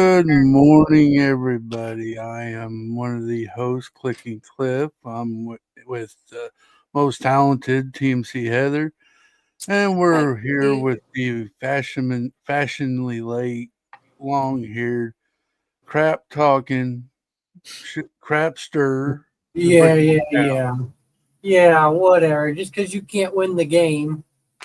Good morning, everybody. I am one of the hosts, Clicking Cliff. I'm with the most talented TMC Heather, and we're here with the fashionably late, long-haired, crap talking, crap stir. Yeah, whatever. Just because you can't win the game.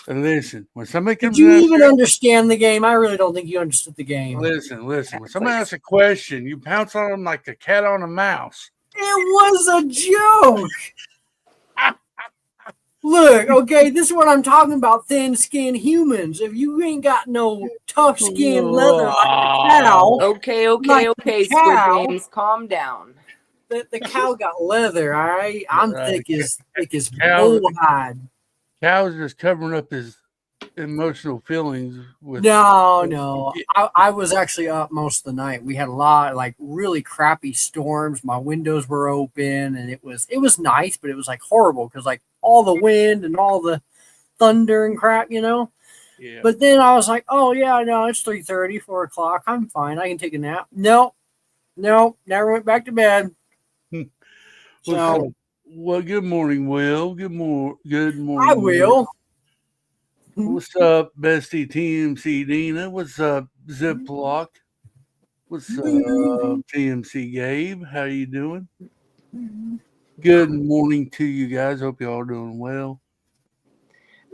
And listen, when somebody Did comes you and asks even understand the game? I really don't think you understood the game. listen. When somebody asks a question, you pounce on them like a cat on a mouse. It was a joke. Look, okay, this is what I'm talking about. Thin-skinned humans. If you ain't got no tough skin leather like the cow. Okay, the Squid cow. Games, calm down. The cow got leather, all right? I'm thick as Cow- bullhide. Cow's just covering up his emotional feelings with No. I was actually up most of the night. We had a lot like really crappy storms. My windows were open and it was nice, but it was like horrible because like all the wind and all the thunder and crap, Yeah. But then I was like, oh yeah, no, it's 3:30, 4 o'clock. I'm fine. I can take a nap. No, never went back to bed. Well, good morning, Will. Good morning. I will. What's up, bestie TMC Dina? What's up, Ziploc? What's up, TMC Gabe? How you doing? Good morning to you guys. Hope you all doing well.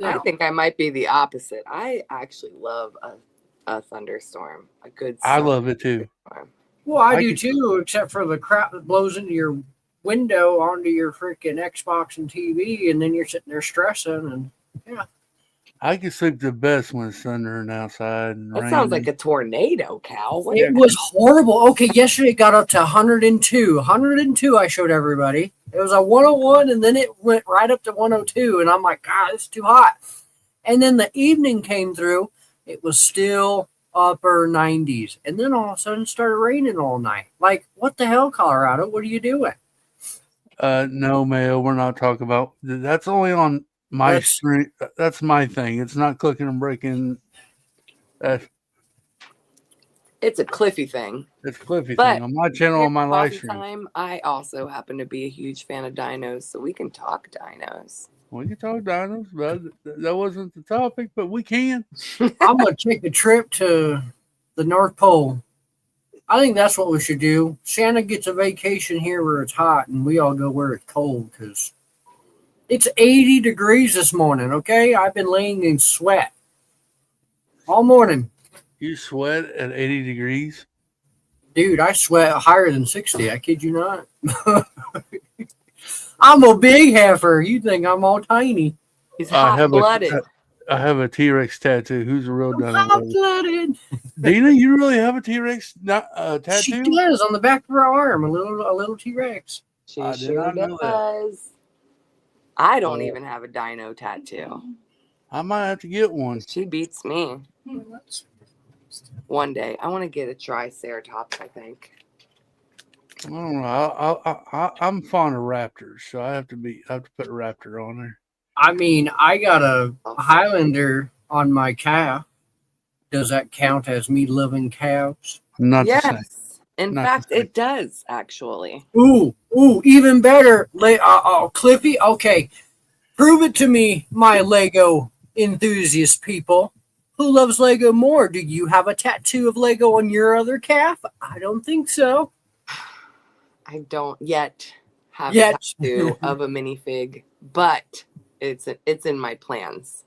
I think I might be the opposite. I actually love a thunderstorm. A good I love it too. Well, I do too, except for the crap that blows into your window onto your freaking Xbox and TV, and then you're sitting there stressing, and yeah. I can sleep the best when it's thundering outside and That raining. sounds like a tornado, Cal. It was horrible. Okay, yesterday it got up to 102. 102 I showed everybody. It was a 101, and then it went right up to 102, and I'm like, God, it's too hot. And then the evening came through. It was still upper 90s, and then all of a sudden it started raining all night. Like, what the hell, Colorado? What are you doing? No, Mayo, we're not talking about that's only on my street. That's my thing. It's not Clicking and Breaking. It's a Cliffy thing. It's Cliffy thing on my channel, on my live stream. I also happen to be a huge fan of dinos, so we can talk dinos. We can talk dinos, but that wasn't the topic, but we can. I'm going to take a trip to the North Pole. I think that's what we should do. Santa gets a vacation here where it's hot, and we all go where it's cold because it's 80 degrees this morning, okay? I've been laying in sweat all morning. You sweat at 80 degrees? Dude, I sweat higher than 60. I kid you not. I'm a big heifer. You think I'm all tiny. He's hot-blooded. I have a T-Rex tattoo. Who's a real dino? Hot-blooded. Dina, you really have a T-Rex tattoo? She does on the back of her arm, a little T-Rex. She sure does. I don't even have a dino tattoo. I might have to get one. She beats me. One day. I want to get a Triceratops, I think. I don't know. I'm fond of raptors, so I have to put a raptor on there. I mean, I got a Highlander on my calf. Does that count as me loving cows? Not the same. In fact, it does, actually. Ooh, even better. Cliffy, okay. Prove it to me, my Lego enthusiast people. Who loves Lego more? Do you have a tattoo of Lego on your other calf? I don't think so. I don't yet have a tattoo of a minifig, but it's in my plans.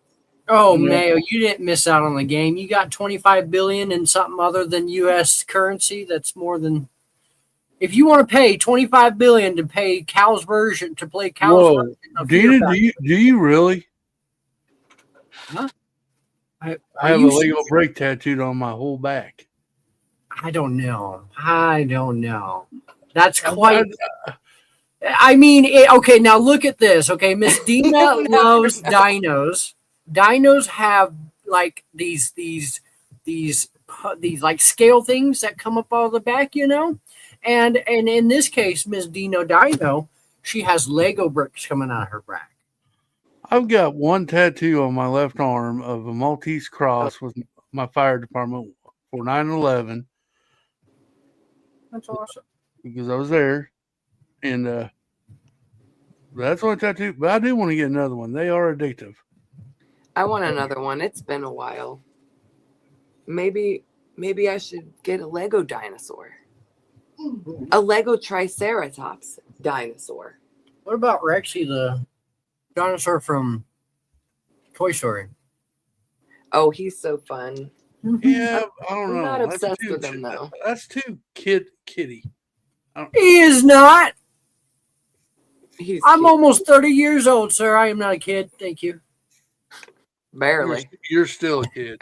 Oh, Mayo, you didn't miss out on the game. You got 25 billion in something other than U.S. currency. That's more than. If you want to pay 25 billion to play Cal's version Whoa. Dina, do you really? Huh? I have a Lego brick tattooed on my whole back. I don't know. That's quite. I mean, okay. Now look at this. Okay, Miss Dina loves dinos. Dinos have like these like scale things that come up out of the back, and in this case, Miss Dino, she has Lego bricks coming out of her back. I've got one tattoo on my left arm of a Maltese cross with my fire department for 9/11. That's awesome. because I was there, and that's one tattoo. But I do want to get another one. They are addictive. I want another one. It's been a while. Maybe I should get a Lego dinosaur. A Lego Triceratops dinosaur. What about Rexy, the dinosaur from Toy Story? Oh, he's so fun. Yeah, I don't I'm know. not That's obsessed too- with him though. That's too kitty. He is not. He's I'm cute. almost 30 years old, sir. I am not a kid. Thank you. Barely. You're still a kid.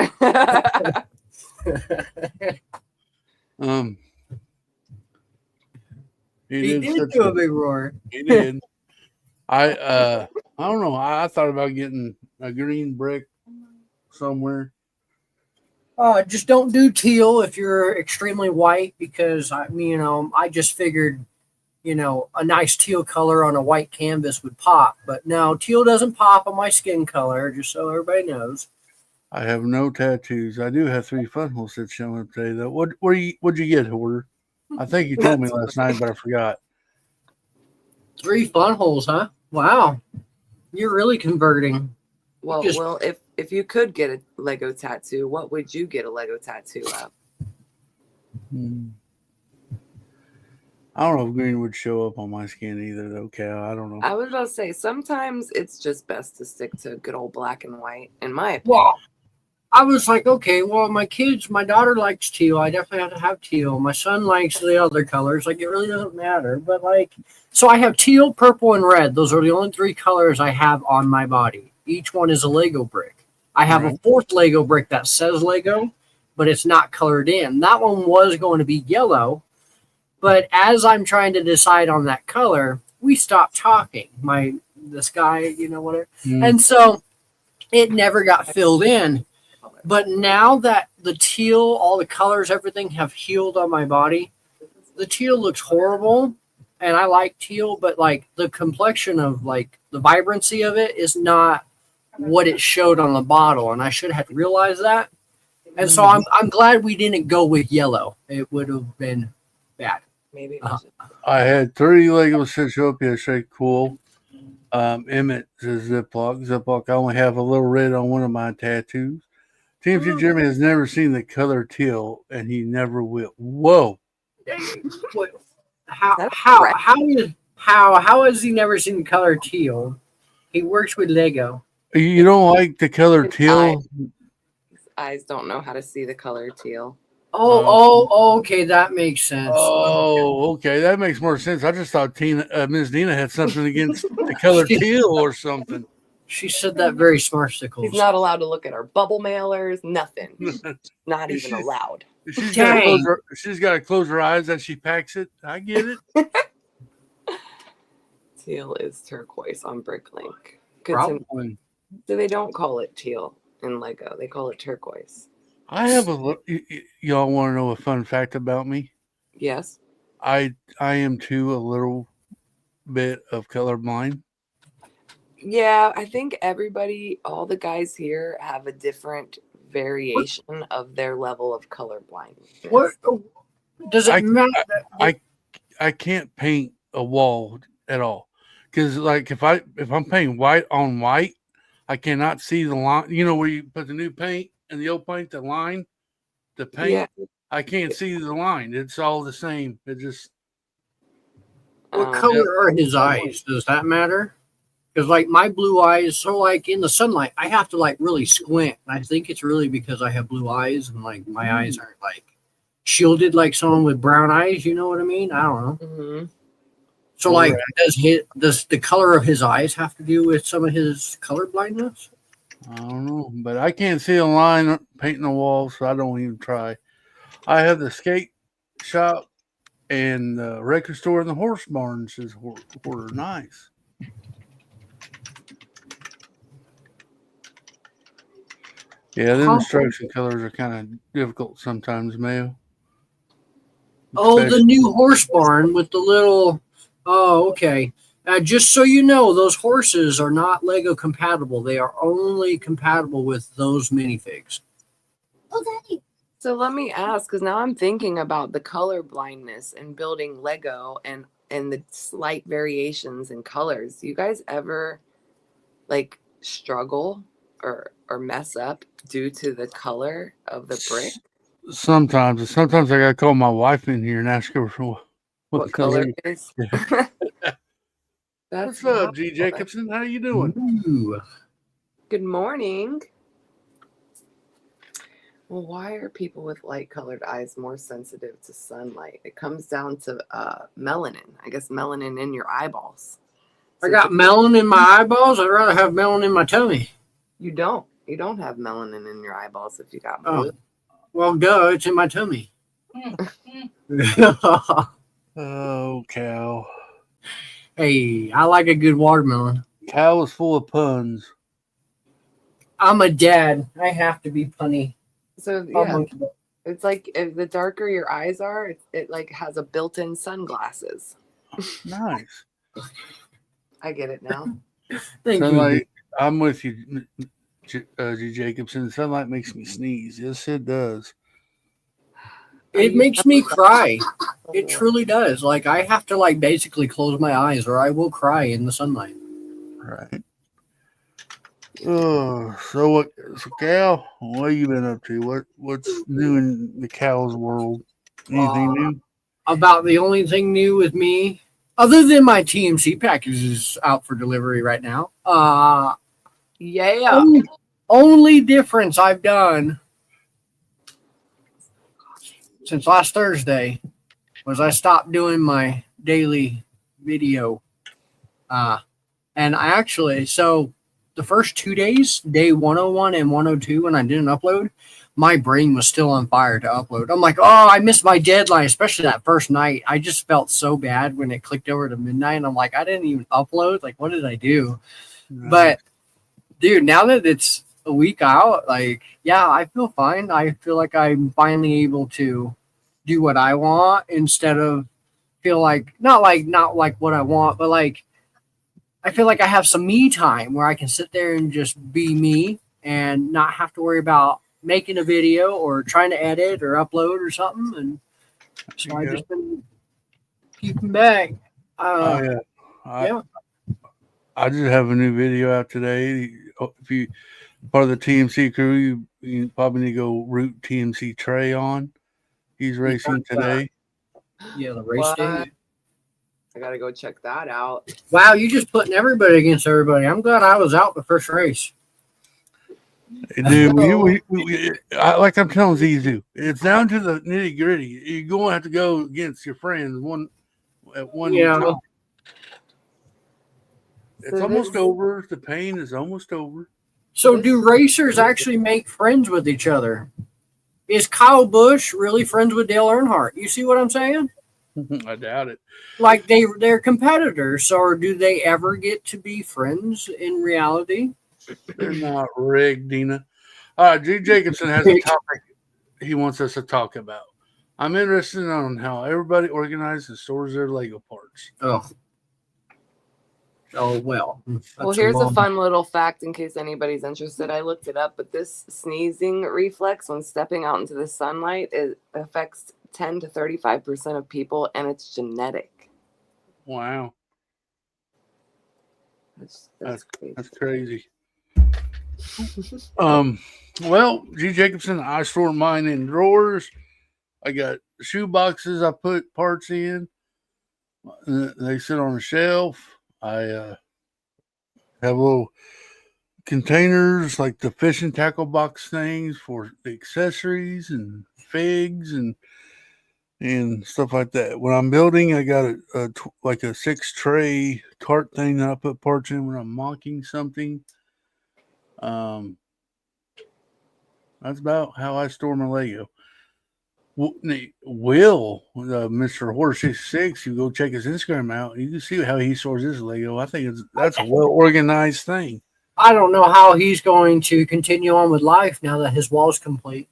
He did do a big roar. He did. I don't know. I thought about getting a green brick somewhere. Just don't do teal if you're extremely white, because I just figured, a nice teal color on a white canvas would pop. But no, teal doesn't pop on my skin color, just so everybody knows. I have no tattoos. I do have 3 fun holes that showing up today, though. What'd you get, Hoarder? I think you told me last night, but I forgot. 3 fun holes, huh? Wow. You're really converting. Well, if you could get a Lego tattoo, what would you get a Lego tattoo of? I don't know if green would show up on my skin either, though, Cal. I don't know. I was about to say, sometimes it's just best to stick to good old black and white, in my opinion. Well, I was like, okay, well, my daughter likes teal. I definitely have to have teal. My son likes the other colors. Like, it really doesn't matter. But, so I have teal, purple, and red. Those are the only 3 colors I have on my body. Each one is a Lego brick. I have a 4th Lego brick that says Lego, but it's not colored in. That one was going to be yellow. But as I'm trying to decide on that color, we stopped talking. This guy, whatever. And so it never got filled in. But now that the teal, all the colors, everything have healed on my body, the teal looks horrible. And I like teal, but the complexion of the vibrancy of it is not what it showed on the bottle. And I should have realized that. And so I'm glad we didn't go with yellow. It would have been bad. Maybe. I had 3 Lego sets show up yesterday. Cool. Emmett says Ziploc. Ziploc, I only have a little red on one of my tattoos. TMC Jeremy has never seen the color teal, and he never will. Whoa. How has he never seen the color teal? He works with Lego. You don't like the color teal? His eyes don't know how to see the color teal. Okay, that makes sense. Oh, okay, that makes more sense. I just thought Miss Dina had something against the color teal or something. She said that very smartsticles. He's not allowed to look at our bubble mailers, nothing. Not even allowed. She's got to close her eyes as she packs it. I get it. Teal is turquoise on Bricklink. Probably. So they don't call it teal in Lego. They call it turquoise. I have y'all want to know a fun fact about me? Yes. I am too a little bit of colorblind. Yeah, I think all the guys here have a different variation of their level of color blindness. What does it matter? I can't paint a wall at all because if I'm painting white on white, I cannot see the line. You know where you put the new paint and the old paint, the line, the paint. Yeah. I can't see the line. It's all the same. It just. What color are his eyes? Does that matter? Because my blue eyes, so in the sunlight, I have to really squint. And I think it's really because I have blue eyes and my eyes aren't shielded like someone with brown eyes. You know what I mean? I don't know. Mm-hmm. So does the color of his eyes have to do with some of his color blindness? I don't know, but I can't see a line painting the wall, so I don't even try. I have the skate shop and the record store and the horse barn. Says Hoarder. Nice. Yeah, the instruction colors are kind of difficult sometimes, Mayo. The new horse barn with the little. Oh, okay. Just so you know, those horses are not Lego compatible. They are only compatible with those minifigs. Oh, Daddy. So let me ask, because now I'm thinking about the color blindness and building Lego and the slight variations in colors. You guys ever like struggle or mess up due to the color of the brick? Sometimes I gotta call my wife in here and ask her for What color it is? What's up, G. Jacobson? How you doing? Ooh. Good morning. Well, why are people with light-colored eyes more sensitive to sunlight? It comes down to melanin. I guess melanin in your eyeballs. So I got melanin in my eyeballs. I'd rather have melanin in my tummy. You don't. You don't have melanin in your eyeballs if you got blue. Well, duh, it's in my tummy. Oh, cow. Hey, I like a good watermelon. Cow is full of puns. I'm a dad. I have to be punny. So yeah, it's like if the darker your eyes are, it like has a built-in sunglasses. Nice. I get it now. Thank Sunlight, you. I'm with you, G. Jacobson. Sunlight makes me sneeze. Yes, it does. It makes me cry. It truly does. Like I have to like basically close my eyes or I will cry in the sunlight. Right. Oh, so Cal, what have you been up to? What's new in the cow's world? Anything new? About the only thing new with me, other than my TMC package is out for delivery right now. Yeah. Only difference I've done since last Thursday was I stopped doing my daily video. And I actually, so the first 2 days, day 101 and 102, when I didn't upload, my brain was still on fire to upload. I'm like, oh, I missed my deadline, especially that first night. I just felt so bad when it clicked over to midnight. And I'm like, I didn't even upload. Like, what did I do? Right. But, dude, now that it's a week out, like, yeah, I feel fine. I feel like I'm finally able to do what I want instead of feel like, not like what I want, but like, I feel like I have some me time where I can sit there and just be me and not have to worry about making a video or trying to edit or upload or something. And so I've just been keeping back. Yeah. I just have a new video out today. If you part of the TMC crew, you probably need to go root TMC Trey on. He's racing today. Yeah, the race day. I gotta go check that out. Wow, you just putting everybody against everybody. I'm glad I was out the first race. Dude, like I'm telling Zizu, it's down to the nitty gritty. You're going to have to go against your friends at one time. It's almost over. The pain is almost over. So do racers actually make friends with each other? Is Kyle Busch really friends with Dale Earnhardt? You see what I'm saying? I doubt it. Like they're competitors, or do they ever get to be friends in reality? They're not rigged, Dina. All right, G. Jacobson has a topic he wants us to talk about. I'm interested on how everybody organizes and stores their Lego parts. Oh well. Well, here's a fun little fact in case anybody's interested. I looked it up, but this sneezing reflex when stepping out into the sunlight, it affects 10 to 35% of people, and it's genetic. Wow. That's crazy. Well, G. Jacobson, I store mine in drawers. I got shoe boxes I put parts in. They sit on a shelf. I have little containers like the fishing tackle box things for the accessories and figs and stuff like that. When I'm building, I got like a 6 tray cart thing that I put parts in when I'm mocking something. That's about how I store my Lego. Will, Mr. Horse 66, you go check his Instagram out. You can see how he stores his Lego. I think that's a well organized thing. I don't know how he's going to continue on with life now that his wall's complete.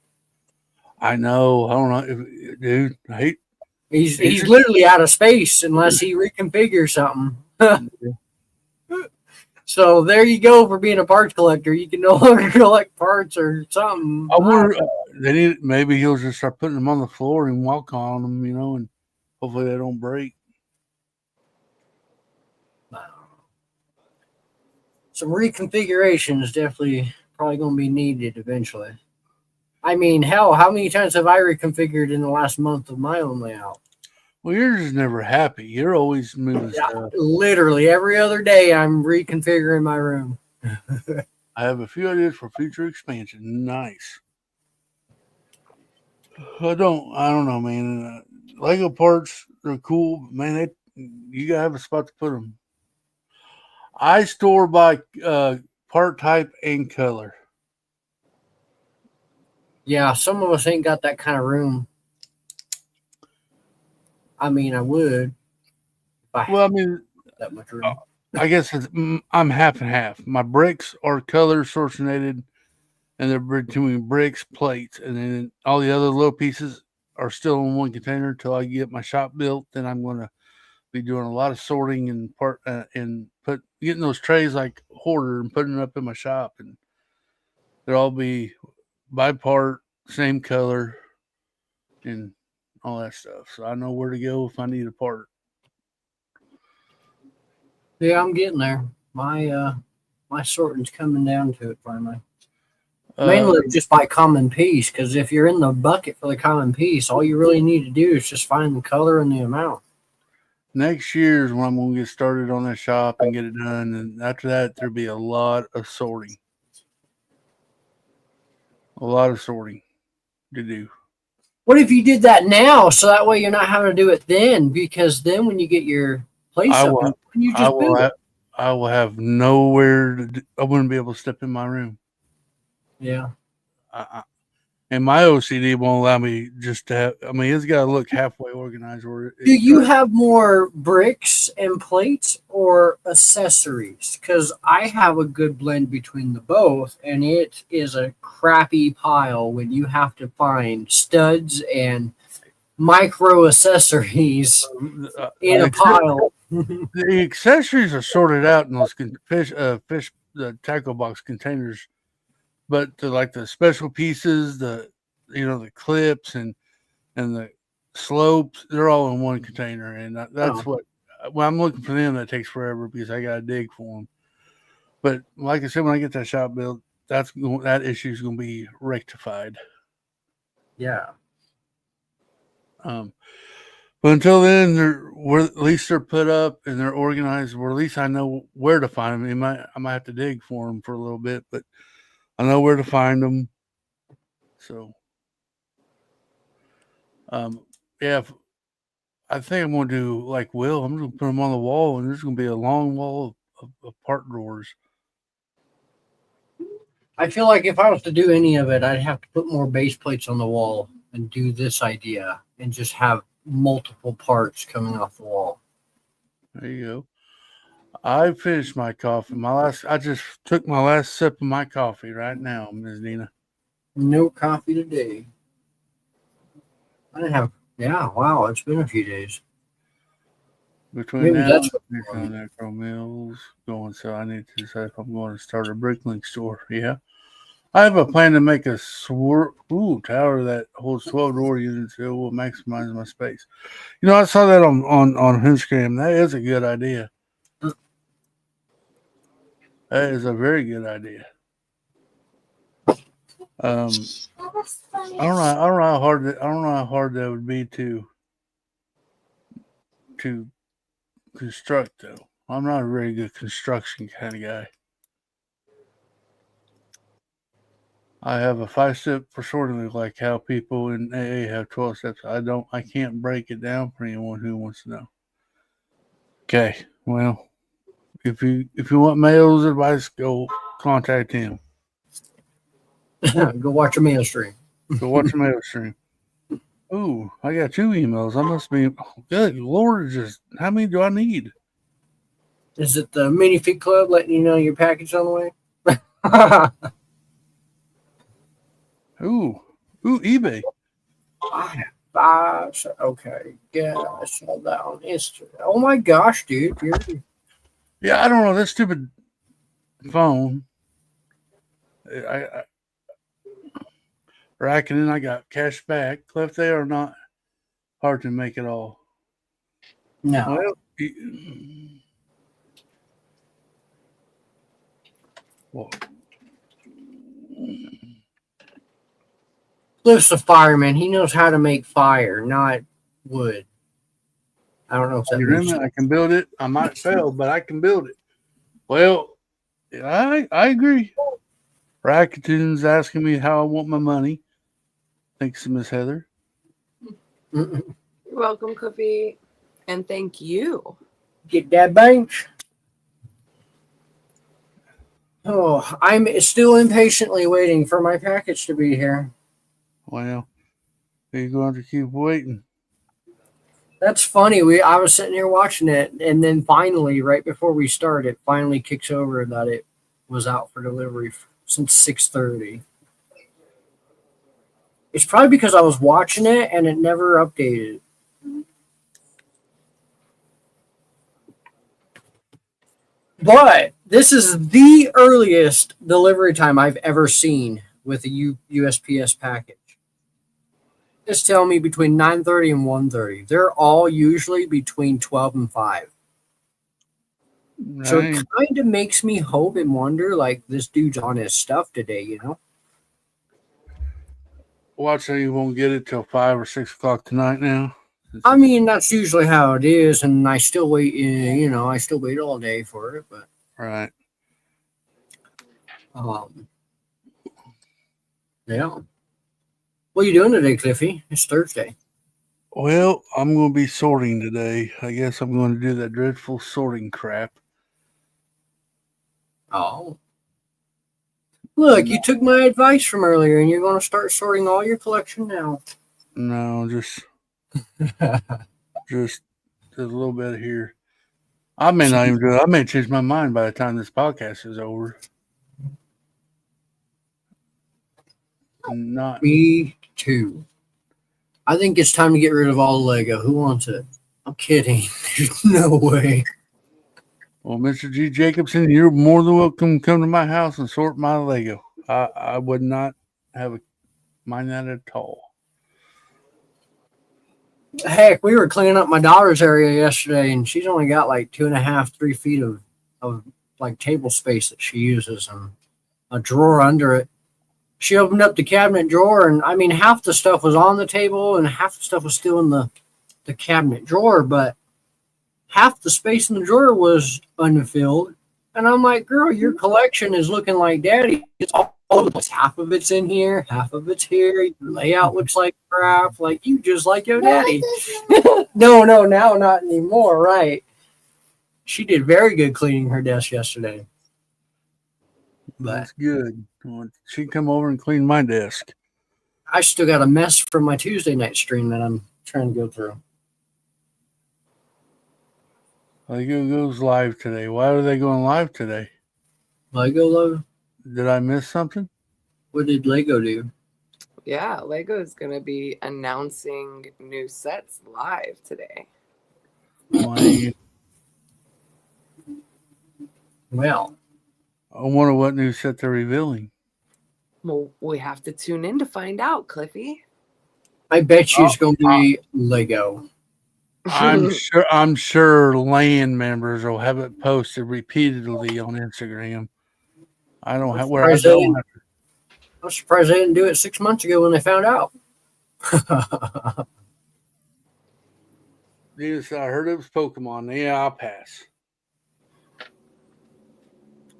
I know. I don't know, dude. He's literally out of space unless he reconfigures something. So there you go for being a parts collector. You can no longer collect parts or something. I wonder, they need, maybe he'll just start putting them on the floor and walk on them, and hopefully they don't break. Some reconfiguration is definitely probably going to be needed eventually. I mean, hell, how many times have I reconfigured in the last month of my own layout? Well, you're just never happy. You're always moving stuff. Literally every other day, I'm reconfiguring my room. I have a few ideas for future expansion. Nice. I don't know, man. Lego parts are cool, but man. You gotta have a spot to put them. I store by part type and color. Yeah, some of us ain't got that kind of room. I mean, I would. Well, I mean, that much room. I guess I'm half and half. My bricks are color sorted, and they're between bricks, plates, and then all the other little pieces are still in one container until I get my shop built. Then I'm going to be doing a lot of sorting and getting those trays like hoarder and putting it up in my shop, and they'll all be by part, same color, and all that stuff. So I know where to go if I need a part. Yeah, I'm getting there. My sorting's coming down to it finally. Mainly just by common piece, because if you're in the bucket for the common piece, all you really need to do is just find the color and the amount. Next year is when I'm going to get started on that shop and get it done, and after that, there'll be a lot of sorting. A lot of sorting to do. What if you did that now, so that way you're not having to do it then? Because then when you get your place up, you just build it. I will have nowhere to. I wouldn't be able to step in my room. Yeah. And my OCD won't allow me just to have. I mean, it's got to look halfway organized. Do you have more bricks and plates or accessories? Because I have a good blend between the both, and it is a crappy pile when you have to find studs and micro accessories in a pile. The accessories are sorted out in those the tackle box containers, but like the special pieces, the clips and the slopes, they're all in one container, and that's what. When I'm looking for them, that takes forever because I got to dig for them. But like I said, when I get that shop built, that issue is going to be rectified. Yeah. But until then, at least they're put up and they're organized. Or at least I know where to find them. I might have to dig for them for a little bit, but I know where to find them. So, yeah, I think I'm going to do like Will. I'm going to put them on the wall, and there's going to be a long wall of part drawers. I feel like if I was to do any of it, I'd have to put more base plates on the wall and do this idea and just have multiple parts coming off the wall. There you go. I finished my coffee. I just took my last sip of my coffee right now, Ms. Dina. No coffee today. I didn't have. Yeah, wow, it's been a few days. Between now and Necro Mills going, so I need to decide if I'm going to start a Bricklink store. Yeah. I have a plan to make a tower that holds 12 door units. It will maximize my space. I saw that on Instagram. That is a good idea. That is a very good idea. I don't know how hard that would be to construct, though. I'm not a very good construction kind of guy. I have a 5-step for sorting, like how people in AA have 12 steps. I can't break it down for anyone who wants to know. Okay, well, if you want Mayo's advice, go contact him. Go watch a mail stream. Go watch a mail stream. Ooh, I got 2 emails. I must be good. Lord, how many do I need? Is it the Mini Fit Club letting you know your package on the way? Ooh, eBay. Okay, yeah, I saw that on Instagram. Oh my gosh, dude! Yeah, I don't know. That stupid phone. I reckoning I got cash back. Cliff, they are not hard to make at all. No. Well, Cliff's a fireman. He knows how to make fire, not wood. I don't know if that makes sense. I can build it. I might fail, but I can build it. Well, I agree. Raccoon's asking me how I want my money. Thanks to Miss Heather. You're welcome, Cliffy. And thank you. Get that bench. Oh, I'm still impatiently waiting for my package to be here. Well, you're going to keep waiting. That's funny. I was sitting here watching it, and then finally, right before we start, it finally kicks over that it was out for delivery since 6:30. It's probably because I was watching it and it never updated. But this is the earliest delivery time I've ever seen with a USPS package. Just tell me between 9:30 and 1:30. They're all usually between 12 and 5. So it kind of makes me hope and wonder, like, this dude's on his stuff today, you know? Watch how you won't get it till 5 or 6 o'clock tonight now. I mean, that's usually how it is, and I still wait, I still wait all day for it, but... Right. Yeah. What are you doing today, Cliffy? It's Thursday. Well, I'm going to be sorting today. I guess I'm going to do that dreadful sorting crap. Oh. Look, you took my advice from earlier, and you're going to start sorting all your collection now. No, just a little bit here. I may not even do it. I may change my mind by the time this podcast is over. Not me too. I think it's time to get rid of all the Lego. Who wants it? I'm kidding. There's no way. Well, Mr. G. Jacobson, you're more than welcome to come to my house and sort my Lego. I would not mind that at all. Heck, we were cleaning up my daughter's area yesterday, and she's only got like 2.5, 3 feet of like table space that she uses, and a drawer under it. She opened up the cabinet drawer, and I mean, half the stuff was on the table, and half the stuff was still in the cabinet drawer, but half the space in the drawer was unfilled. And I'm like, girl, your collection is looking like daddy. It's all over the place. Half of it's in here, half of it's here. Your layout looks like crap. Like, you just like your daddy. No, now not anymore, right? She did very good cleaning her desk yesterday. But that's good. She come over and clean my desk. I still got a mess from my Tuesday night stream that I'm trying to go through. Lego goes live today. Why are they going live today? Lego Love? Did I miss something? What did Lego do? Yeah, Lego is going to be announcing new sets live today. Well, I wonder what new set they're revealing. Well, we have to tune in to find out, Cliffy. I bet you it's going to be Lego. I'm sure land members will have it posted repeatedly on Instagram. I don't have where I don't have to. I'm surprised they didn't do it 6 months ago when they found out. Yes, I heard it was Pokemon. Yeah, I'll pass.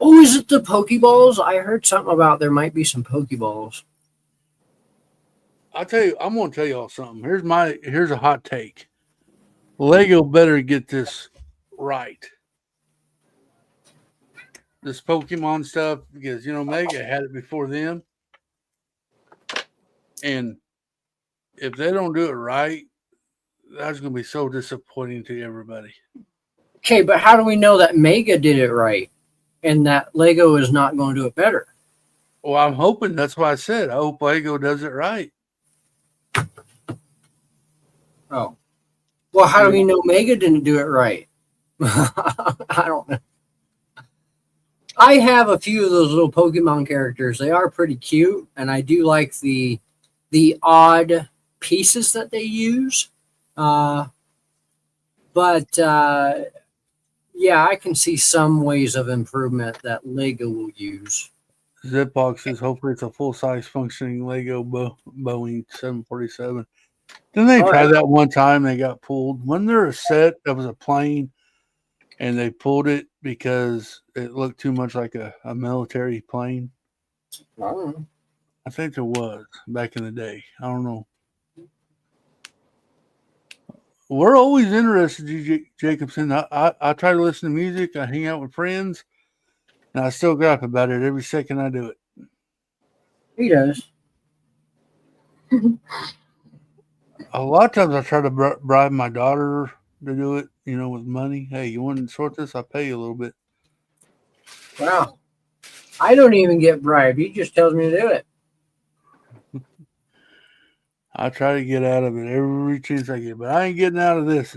Oh, is it the Pokeballs? I heard something about there might be some Pokeballs. I'll tell you, I'm going to tell y'all something. Here's a hot take. Lego better get this right. This Pokemon stuff, because, Mega had it before them. And if they don't do it right, that's going to be so disappointing to everybody. Okay, but how do we know that Mega did it right and that Lego is not going to do it better? Well, I'm hoping. That's why I said I hope Lego does it right. Oh. Well, how do we know Mega didn't do it right? I don't know. I have a few of those little Pokemon characters. They are pretty cute, and I do like the odd pieces that they use. But yeah, I can see some ways of improvement that Lego will use. Zipbox says hopefully it's a full size functioning Lego Boeing 747. Didn't they Oh, try yeah. that one time? They got pulled. Wasn't there a set that was a plane and they pulled it because it looked too much like a military plane? I don't know. I think there was back in the day. I don't know. We're always interested, Jacobson. I try to listen to music. I hang out with friends, and I still grap about it every second I do it. He does. A lot of times I try to bribe my daughter to do it, with money. Hey, you want to sort this? I'll pay you a little bit. Wow. I don't even get bribed. He just tells me to do it. I try to get out of it every chance I get, but I ain't getting out of this.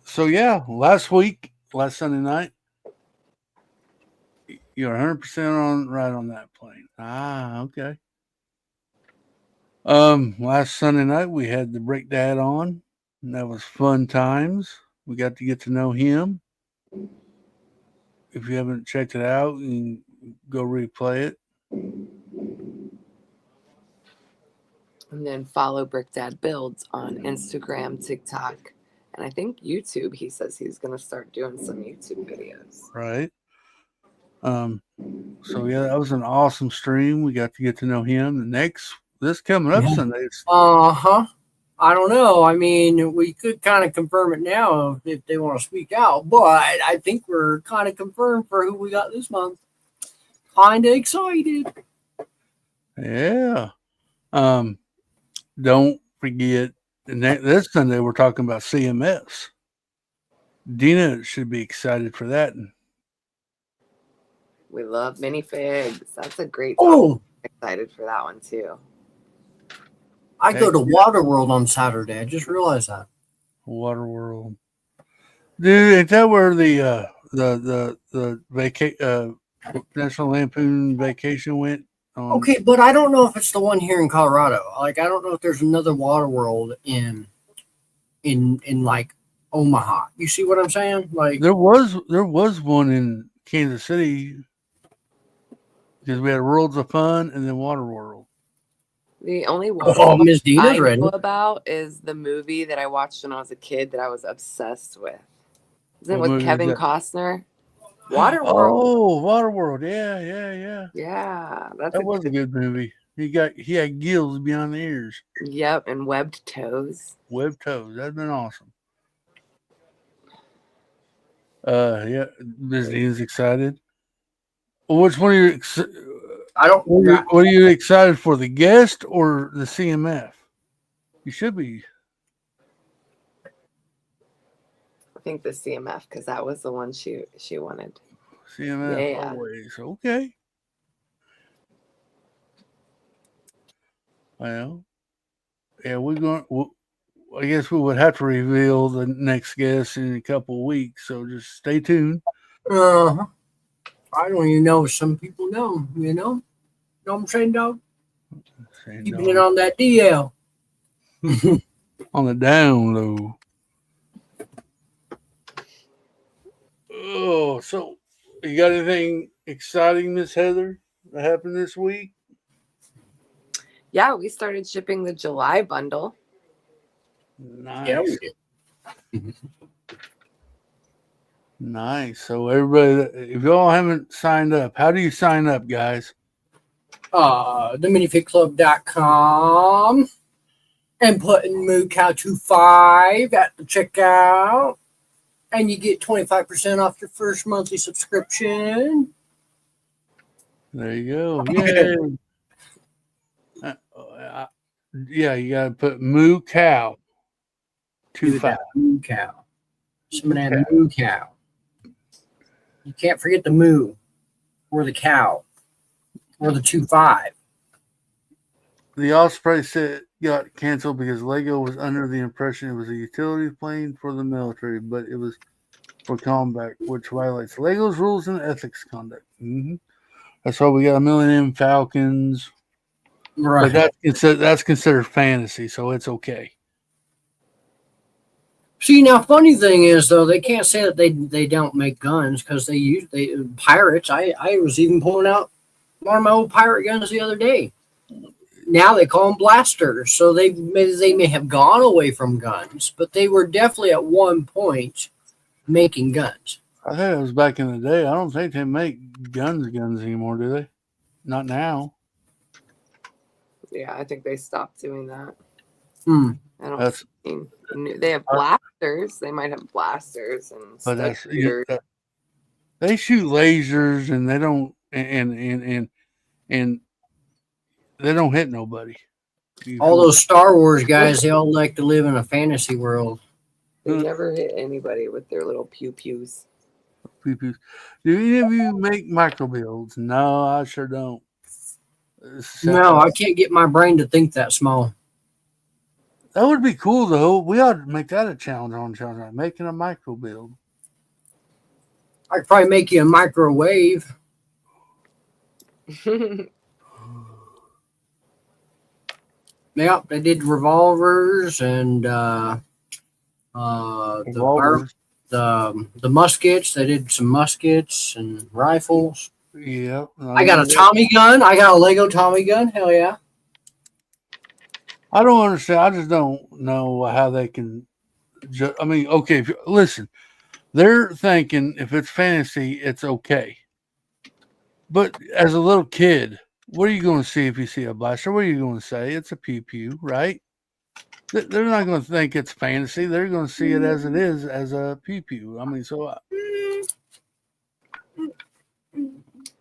So yeah, last Sunday night, you're 100% right on that plane. Okay. Last Sunday night we had the Brick Dad on, and that was fun times. We got to get to know him. If you haven't checked it out, you can go replay it. And then follow Brick Dad Builds on Instagram, TikTok, and I think YouTube. He says he's going to start doing some YouTube videos. Right. So yeah, that was an awesome stream. We got to get to know him. This coming up Sunday. I don't know. I mean, we could kind of confirm it now if they want to speak out, but I think we're kind of confirmed for who we got this month. Kind of excited. Yeah. Don't forget, this Sunday we're talking about CMS. Dina should be excited for that. We love minifigs. That's a great topic. Oh, I'm excited for that one too. I go to Waterworld on Saturday. I just realized that. Waterworld, dude, ain't that where the National Lampoon Vacation went? Okay, but I don't know if it's the one here in Colorado. Like, I don't know if there's another Waterworld in like Omaha. You see what I'm saying? Like, there was one in Kansas City because we had Worlds of Fun and then Waterworld. The only one Miss Dina's I know about is the movie that I watched when I was a kid that I was obsessed with. Isn't it with Kevin Costner? Waterworld. Oh, Waterworld. Yeah. Yeah, that was a good movie. He had gills beyond the ears. Yep, and webbed toes. That'd been awesome. Yeah, Miss Dina's excited. Which one are you? What are you excited for? The guest or the CMF? You should be. I think the CMF because that was the one she wanted. CMF always okay. Well, yeah, I guess we would have to reveal the next guest in a couple of weeks, so just stay tuned. I don't even know if some people know, Know what I'm saying, dog? Keeping it on that DL. On the down low. Oh, so you got anything exciting, Miss Heather, that happened this week? Yeah, we started shipping the July bundle. Nice. Yeah, we did. Nice. So everybody, if y'all haven't signed up, how do you sign up, guys? theminifigclub.com and put in MooCow25 at the checkout, and you get 25% off your first monthly subscription. There you go. Yeah. You got to put MooCow25. MooCow. Somebody had MooCow. You can't forget the moo or the cow or the 25. The Osprey said, got canceled because Lego was under the impression it was a utility plane for the military, but it was for combat, which violates Lego's rules and ethics conduct. That's why we got a Millennium Falcons, Right. but that's considered fantasy, so it's okay. See, now, funny thing is though, they can't say that they don't make guns because they pirates. I was even pulling out one of my old pirate guns the other day. Now they call them blasters, so they may have gone away from guns, but they were definitely at one point making guns. I think it was back in the day. I don't think they make guns anymore, do they? Not now. Yeah, I think they stopped doing that. I don't That's think they have blasters. They might have blasters and but stuff. that's they shoot lasers and they don't and they don't hit nobody. All those Star Wars guys, they all like to live in a fantasy world. They never hit anybody with their little pew pews. Do any of you make micro builds? No, I sure don't. No, I can't get my brain to think that small. That would be cool though. We ought to make that a challenge, making a micro build. I could probably make you a microwave. Yep, they did revolvers and Revolvers. the muskets. They did some muskets and rifles. Yeah. I got a Tommy gun. I got a Lego Tommy gun. Hell yeah. I don't understand. I just don't know how they can. I mean, okay, listen, they're thinking if it's fantasy, it's okay. But as a little kid, what are you going to see if you see a blaster? What are you going to say? It's a pew pew, right? They're not going to think it's fantasy. They're going to see it as it is, as a pew pew. I mean, so.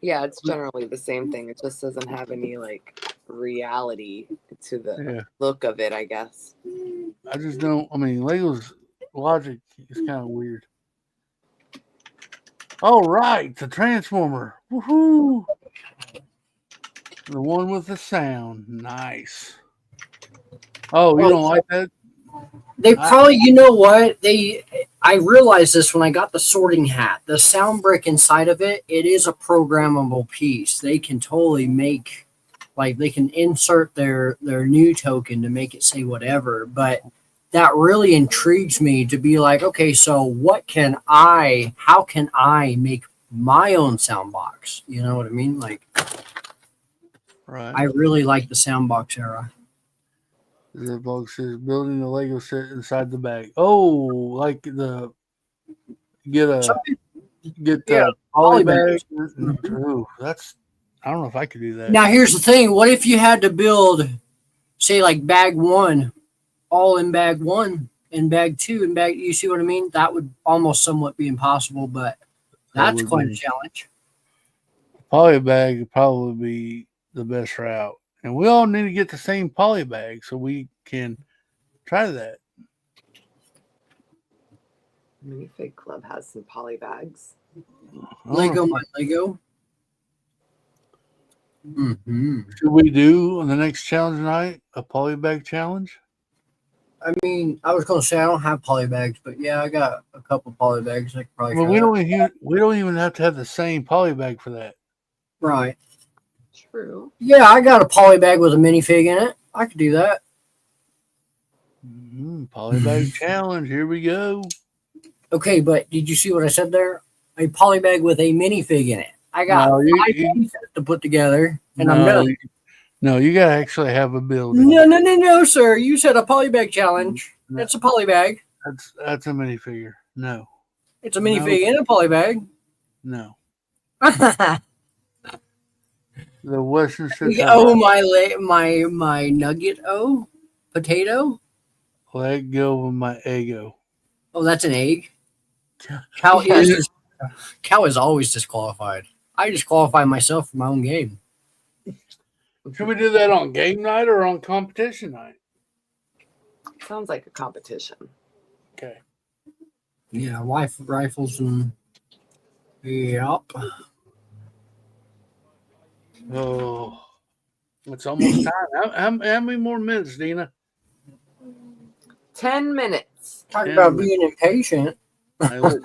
Yeah, it's generally the same thing. It just doesn't have any like reality to the look of it, I guess. I just don't. I mean, Lego's logic is kind of weird. All right, the Transformer. Woohoo! The one with the sound. Nice. Oh, you don't like that? They probably, you know what? I realized this when I got the sorting hat. The sound brick inside of it, it is a programmable piece. They can totally make, like, they can insert their new token to make it say whatever. But that really intrigues me to be like, okay, so how can I make my own sound box? You know what I mean? Like, right. I really like the sound box era. The box is building the Lego set inside the bag. Oh, like get poly bag. Ooh, that's, I don't know if I could do that. Now here's the thing: what if you had to build, say, like bag one, all in bag one, and bag two, and bag? You see what I mean? That would almost somewhat be impossible, but that's quite a challenge. Poly bag would probably be the best route. And we all need to get the same poly bag so we can try that. Minifig Club has some poly bags. Lego, my Lego. Mm-hmm. Should we do on the next challenge night a poly bag challenge? I mean, I was going to say I don't have poly bags, but yeah, I got a couple poly bags. I could probably. Well, we don't even have to have the same poly bag for that. Right. True. Yeah, I got a poly bag with a minifig in it. I could do that. Poly bag challenge. Here we go. Okay, but did you see what I said there? A poly bag with a minifig in it. I got 5 pieces to put together, and I'm done. No, you got to actually have a build. No, sir. You said a poly bag challenge. No. It's a poly bag. That's a minifigure. No. It's a minifig in a poly bag. No. The Western Central. Oh, my nugget. Oh, potato. Let go of my ego. Oh, that's an egg. Cow is always disqualified. I disqualify myself from my own game. Should we do that on game night or on competition night? Sounds like a competition. Okay. Yeah, rifles and yep. Oh, It's almost time. How many more minutes, Dina? 10 minutes. Talk 10 about minutes. being impatient. Hey, look.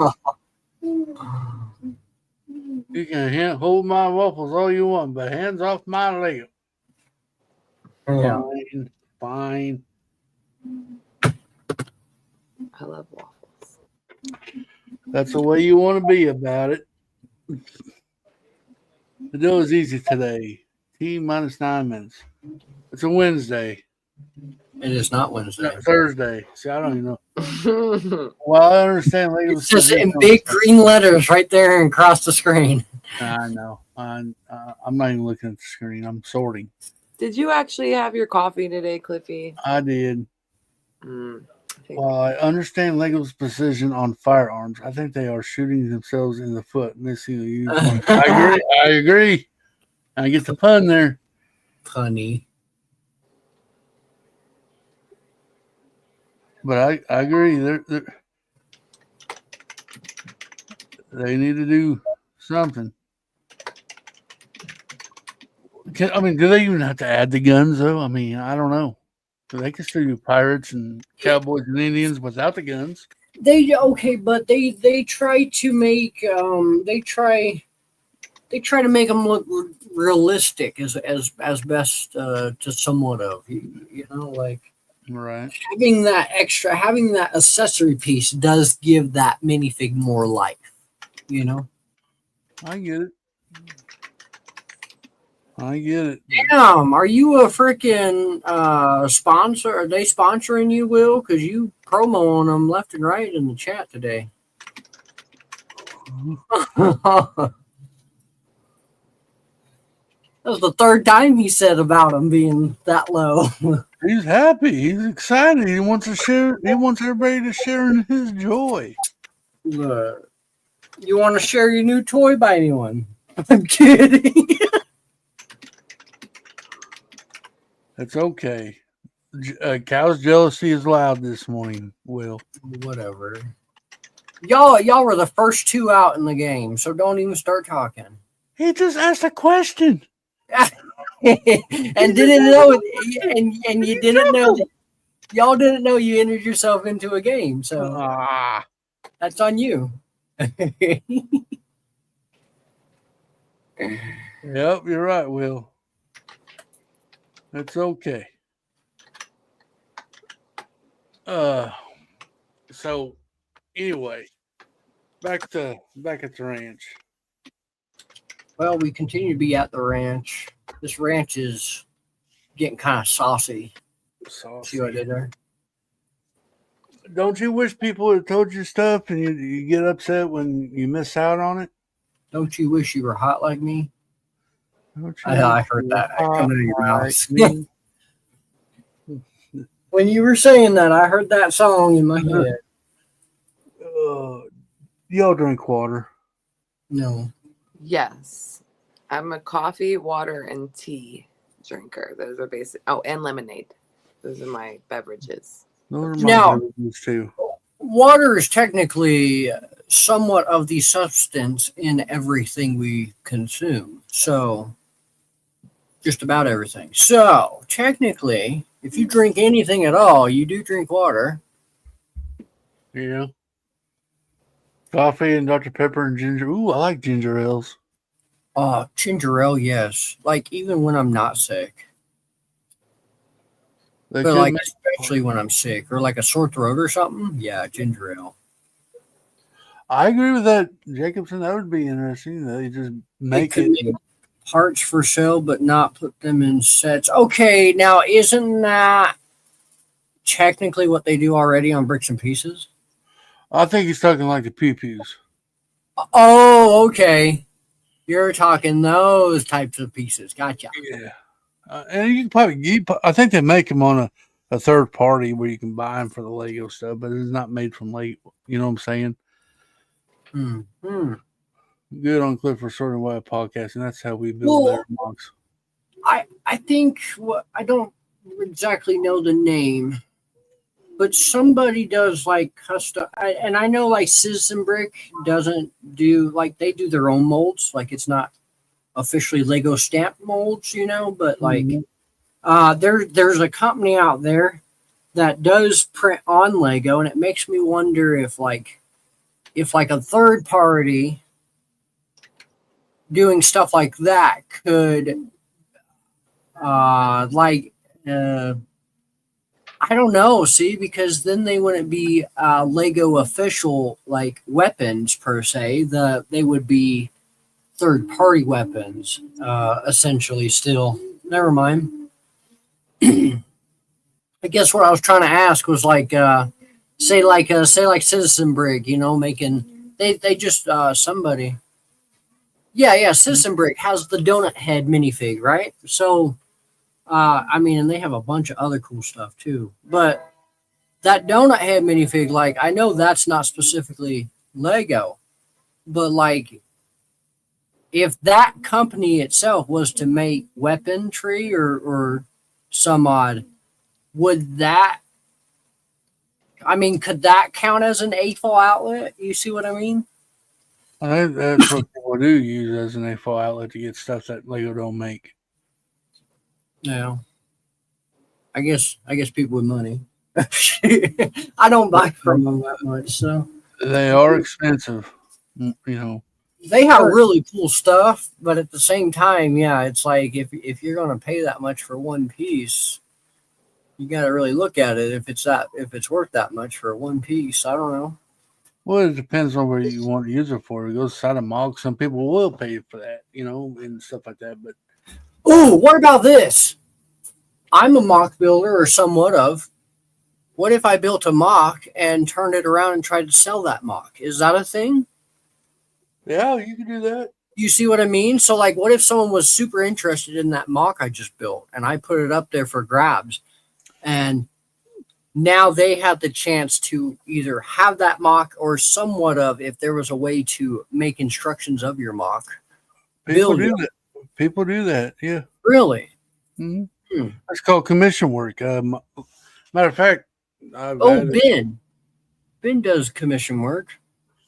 You can hold my waffles all you want, but hands off my Lego. Yeah. Fine. I love waffles. That's the way you want to be about it. The deal is easy today. T minus 9 minutes. It's a Wednesday. It is not Wednesday. Thursday. See, I don't even know. Well, I understand Lego's It's just in position. big green letters right there and across the screen. I know. I'm not even looking at the screen. I'm sorting. Did you actually have your coffee today, Cliffy? I did. I think While I understand Lego's position on firearms, I think they are shooting themselves in the foot, missing the use. I agree. I get the pun there. Funny. But I agree. They need to do something. Do they even have to add the guns, though? I mean, I don't know. So they can still do pirates and cowboys and Indians without the guns. But they try to make they try to make them look realistic as best to somewhat of like Right. having that accessory piece does give that minifig more life. I get it. Damn, are you a freaking sponsor? Are they sponsoring you, Will? Because you promo on them left and right in the chat today. That was the third time he said about him being that low. He's happy. He's excited. He wants to share. He wants everybody to share in his joy. You want to share your new toy by anyone? I'm kidding. That's okay. Cow's jealousy is loud this morning, Will. Whatever. Y'all were the first two out in the game, so don't even start talking. He just asked a question. and didn't know, and you didn't know. Y'all didn't know you entered yourself into a game, so that's on you. Yep, you're right, Will. That's okay. So anyway, back at the ranch. Well, we continue to be at the ranch. This ranch is getting kind of saucy. See what I did there? Don't you wish people would have told you stuff and you get upset when you miss out on it? Don't you wish you were hot like me? I heard that coming out of your mouth. When you were saying that, I heard that song in my head. Y'all drink water? No. yes. I'm a coffee, water, and tea drinker. Those are basic. Oh, and lemonade. Those are my beverages. Those are my beverages too. Water is technically somewhat of the substance in everything we consume. So, just about everything. So, technically, if you drink anything at all, you do drink water. Yeah. Coffee and Dr. Pepper and ginger. Ooh, I like ginger ales. Ginger ale, yes. Like, even when I'm not sick. They But, could like, make- especially when I'm sick or like a sore throat or something, yeah, ginger ale. I agree with that, Jacobson. That would be interesting. They just make it. Make parts for sale, but not put them in sets. Okay, now isn't that technically what they do already on Bricks and Pieces? I think he's talking like the pew-pews. Oh, okay. You're talking those types of pieces. Gotcha. Yeah. And you can probably, I think they make them on a third party where you can buy them for the Lego stuff, but it's not made from Lego. You know what I'm saying? Good on Cliff for sorting away a podcast, and that's how we build better monks. I think I don't exactly know the name, but somebody does like custom, and I know like Citizen Brick doesn't do like they do their own molds, like it's not officially Lego stamp molds, but like Mhm. there's a company out there that does print on Lego, and it makes me wonder if a third party doing stuff like that could like I don't know, see, because then they wouldn't be Lego official like weapons per se. They would be third party weapons, essentially. Still, never mind. I guess what I was trying to ask was like, say like Citizen Brig, making they just somebody. Yeah, Citizen Brig has the donut head minifig, right? So, I mean, and they have a bunch of other cool stuff too, but that donut head minifig, like I know that's not specifically Lego, but like if that company itself was to make weaponry or some odd, would that? I mean, could that count as an AFOL outlet? You see what I mean? I think that's what people do use as an AFO outlet to get stuff that Lego don't make. Yeah. I guess people with money. I don't buy from them that much, so They are expensive, they have really cool stuff, but at the same time, yeah, it's like if you're gonna pay that much for one piece, you got to really look at it if it's worth that much for one piece. I don't know. Well, it depends on what you want to use it for. It goes inside a mog. Some people will pay for that, and stuff like that. But Oh, what about this? I'm a mock builder, or somewhat of. What if I built a mock and turned it around and tried to sell that mock? Is that a thing? yeah, you can do that. You see what I mean? So, like, what if someone was super interested in that mock I just built and I put it up there for grabs? And now they have the chance to either have that mock or somewhat of, if there was a way to make instructions of your mock. People Build do it. that. People do that. Yeah. Really? hmm Hmm. That's called commission work. Matter of fact, Oh, Ben. Ben does commission work.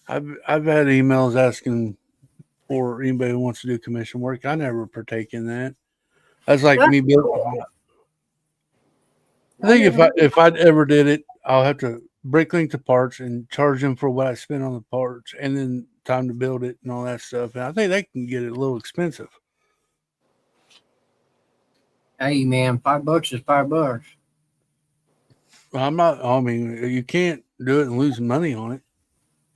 I've had emails asking for anybody who wants to do commission work. I never partake in that. That's like That's me building. cool. I think if I ever did it, I'll have to bricklink the parts and charge them for what I spent on the parts, and then time to build it and all that stuff. And I think that can get it a little expensive. Hey, man, $5 is $5. I'm not. I mean, you can't do it and lose money on it.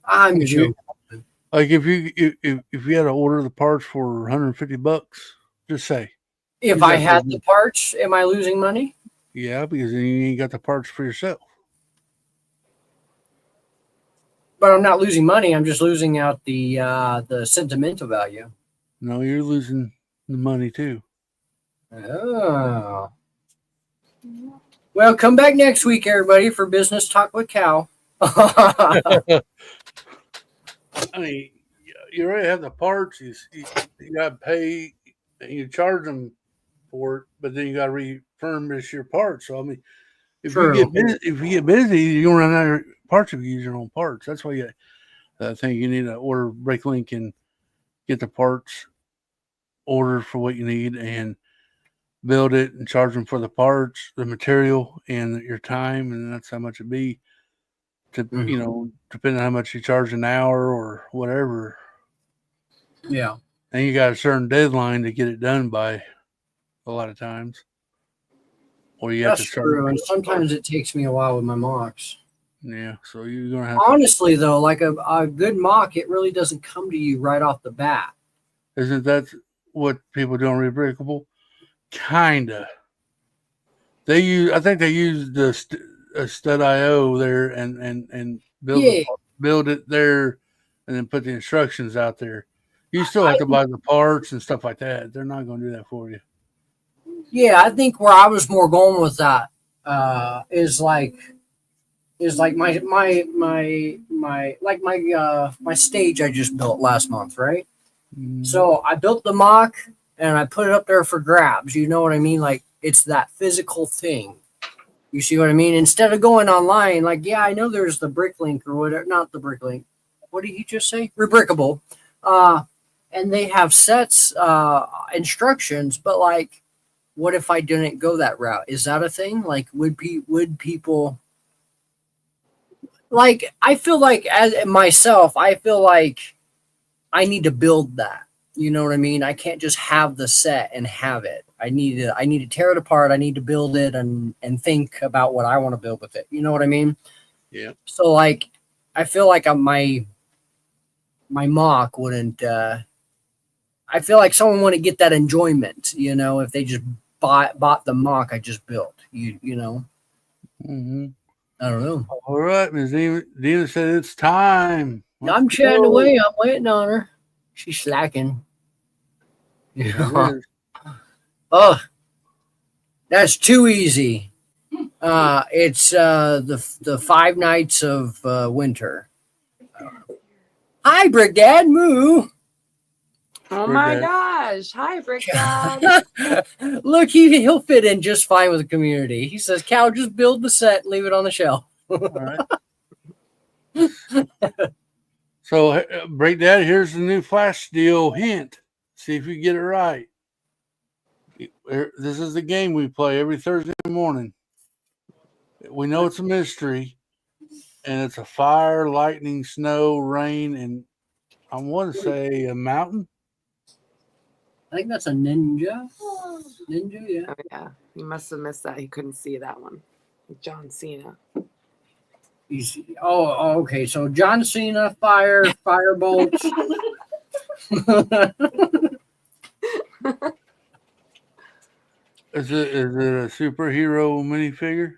I'm If you joking. like, if you had to order the parts for $150, just say If use I that for had the parts, am I losing money? yeah, because then you ain't got the parts for yourself. But I'm not losing money. I'm just losing out the sentimental value. No, you're losing the money too. Oh. Well, come back next week, everybody, for Business Talk with Cal. I mean, you already have the parts. You got to pay. You charge them for it, but then you got to refurbish your parts. So I mean, True. if you get busy, you're gonna run out of parts if you use your own parts. That's why I think you need to order BreakLink and get the parts ordered for what you need and build it and charge them for the parts, the material, and your time, and that's how much it be. To depending on how much you charge an hour or whatever. Yeah. And you got a certain deadline to get it done by a lot of times. Or you have That's to start. true. And sometimes it takes me a while with my mocks. Yeah, so you're gonna have Honestly, though, like a good mock, it really doesn't come to you right off the bat. Isn't that what people do on Rebreakable? Kinda. I think they use the stud.io there and build it there, and then put the instructions out there. You still have to buy the parts and stuff like that. They're not going to do that for you. Yeah, I think where I was more going with that is like my stage I just built last month, right? Mm-hmm. So I built the mock and I put it up there for grabs. You know what I mean? Like it's that physical thing. You see what I mean? Instead of going online, like, yeah, I know there's the BrickLink or whatever, not the BrickLink. What did you just say? Rebrickable. and they have sets instructions, but like, what if I didn't go that route? Is that a thing? Like, would people like? I feel like as myself, I feel like I need to build that. You know what I mean? I can't just have the set and have it. I need to tear it apart. I need to build it and think about what I want to build with it. You know what I mean? Yeah. So like, I feel like my mock wouldn't. I feel like someone wouldn't get that enjoyment. You know, if they just bought the mock I just built. You know. Mm-hmm. I don't know. All right, Ms. Dina said it's time. I'm chatting away. I'm waiting on her. She's slacking. It is. Oh, that's too easy. It's the 5 Nights of Winter. Hi, Brick Dad. Moo. Oh Brick my Dad. gosh. Hi, Brick Dad. Look, he'll fit in just fine with the community. He says, Cal, just build the set and leave it on the shelf. All right. So, Break Dad, here's the new Flash Deal hint. See if you get it right. This is the game we play every Thursday morning. We know it's a mystery, and it's a fire, lightning, snow, rain, and I want to say a mountain. I think that's a ninja. Ninja, yeah. Oh, yeah. He must have missed that. He couldn't see that one. John Cena. Okay. So John Cena, firebolts. Is it a superhero minifigure?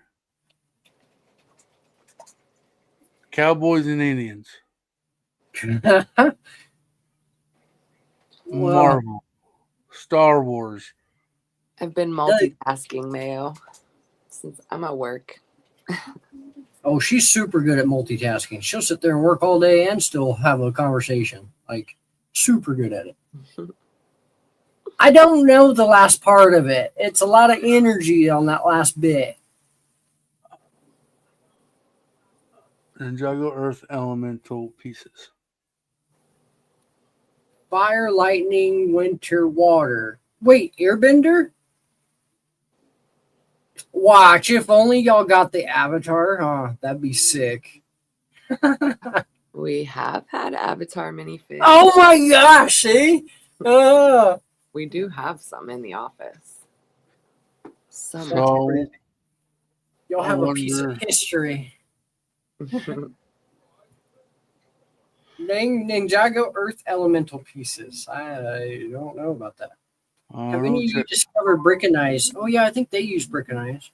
Cowboys and Indians. Marvel. Star Wars. I've been multitasking, Mayo, since I'm at work. Oh, she's super good at multitasking. She'll sit there and work all day and still have a conversation. Like, super good at it. I don't know the last part of it. It's a lot of energy on that last bit. Ninjago Earth Elemental Pieces. Fire, lightning, winter, water. Wait, Airbender? Watch, if only y'all got the Avatar. Oh, that'd be sick. We have had Avatar minifigs. Oh my gosh, see? We do have some in the office. Some. So, Y'all have a piece of history. Ninjago Earth Elemental Pieces. I don't know about that. Have any of you discovered Brickanize? Oh yeah, I think they use Brickanize.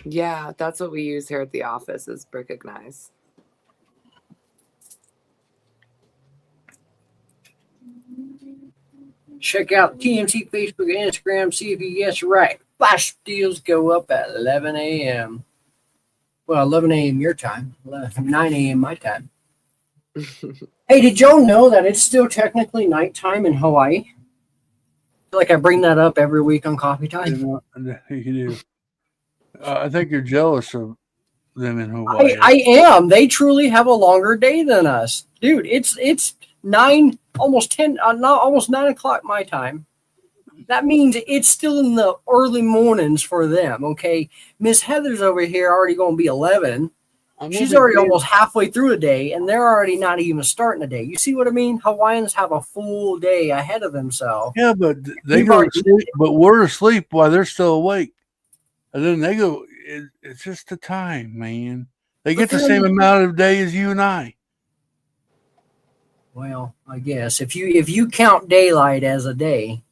Yeah, that's what we use here at the office is Brickanize. Check out TMC Facebook and Instagram. See if you guess right. Flash deals go up at 11 a.m. Well, 11 a.m. your time. 9 a.m. my time. Hey, did y'all know that it's still technically nighttime in Hawaii? I feel like I bring that up every week on Coffee Time. You do. I think you're jealous of them in Hawaii. I am. They truly have a longer day than us, dude. It's 9, almost 10, almost 9 o'clock my time. That means it's still in the early mornings for them. Okay, Miss Heather's over here already going to be 11. She's already almost halfway through a day, and they're already not even starting a day. You see what I mean? Hawaiians have a full day ahead of themselves. Yeah, but they go to sleep, but we're asleep while they're still awake. And then they go, it's just the time, man. They get the same amount of day as you and I. Well, I guess if you count daylight as a day.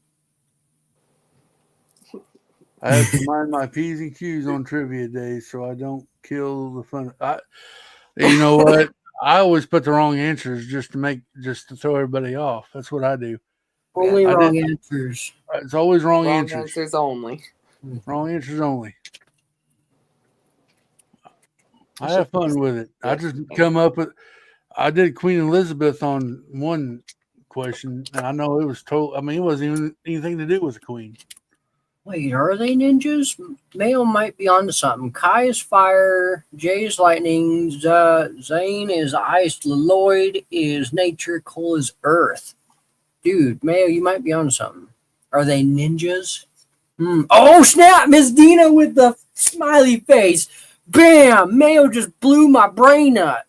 I have to mind my P's and Q's on trivia days so I don't kill the fun. You know what? I always put the wrong answers just to throw everybody off. That's what I do. Only wrong answers. It's always wrong answers. Wrong answers only. Wrong answers only. I have fun with it. I just come up with. I did Queen Elizabeth on one question, and I know it was total. I mean, it wasn't even anything to do with the Queen. Wait, are they ninjas? Mayo might be onto something. Kai is fire. Jay is lightning. Zane is ice. Lloyd is nature. Cole is earth. Dude, Mayo, you might be onto something. Are they ninjas? Oh, snap! Miss Dina with the smiley face. Bam! Mayo just blew my brain up.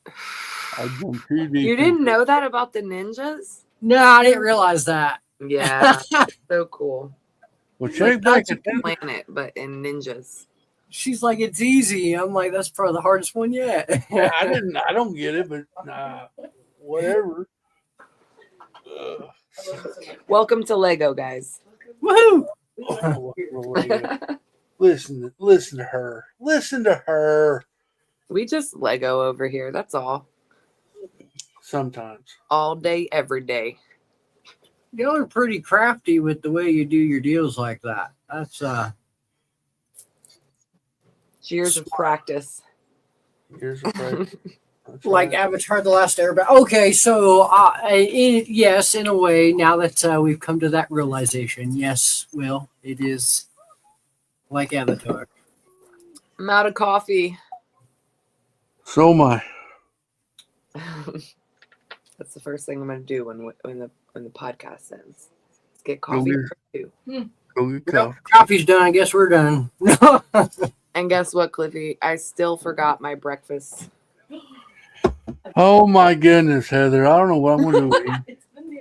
I jumped too deep. You didn't know that about the ninjas? No, I didn't realize that. Yeah, so cool. Well, check back at that. Planet, but in ninjas. She's like, it's easy. I'm like, that's probably the hardest one yet. Yeah, I don't get it, but whatever. Welcome to Lego, guys. Woohoo! Listen to her. Listen to her. We just Lego over here. That's all. Sometimes. All day, every day. Y'all are pretty crafty with the way you do your deals like that. That's years of practice. Years of practice. like Avatar: The Last Airbender. Okay, so yes, in a way, now that we've come to that realization, yes, Will, it is like Avatar. I'm out of coffee. So am I. That's the first thing I'm going to do when the podcast ends. Let's get coffee for you. Go get coffee. Coffee's done. I guess we're done. And guess what, Cliffy? I still forgot my breakfast. Oh my goodness, Heather! I don't know what I'm going to do.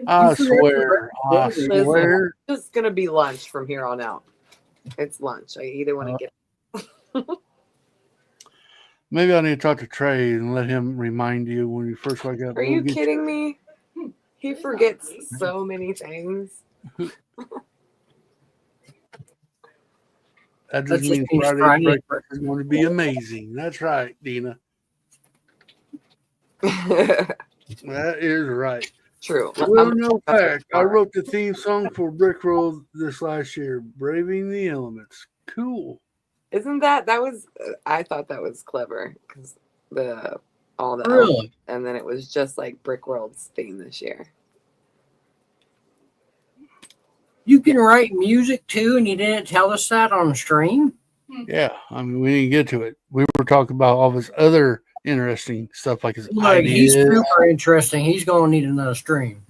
I swear. Listen, it's just going to be lunch from here on out. It's lunch. I either want to get. Maybe I need to talk to Trey and let him remind you when you first wake up. Are you kidding me? He forgets so many things. That just means Friday breakfast is going to be amazing. That's right, Dina. That is right. True. Well, no fact. I wrote the theme song for Brickroll this last year, Braving the Elements. Cool. Isn't that was? I thought that was clever because all the Really? elements, and then it was just like Brickworld's theme this year. You can write music too, and you didn't tell us that on stream? Yeah, I mean, we didn't get to it. We were talking about all this other interesting stuff like his Like, ideas. he's super interesting. He's going to need another stream.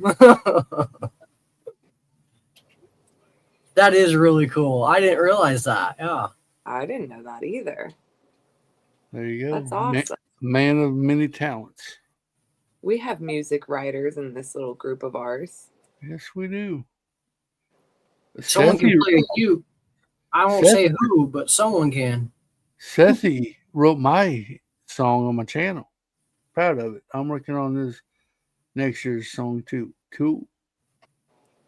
That is really cool. I didn't realize that. Yeah. I didn't know that either. There you go. That's awesome. Man of many talents. We have music writers in this little group of ours. Yes, we do. Someone can play a cue. I won't say who, but someone can. Sethy wrote my song on my channel. Proud of it. I'm working on this next year's song too. Cool.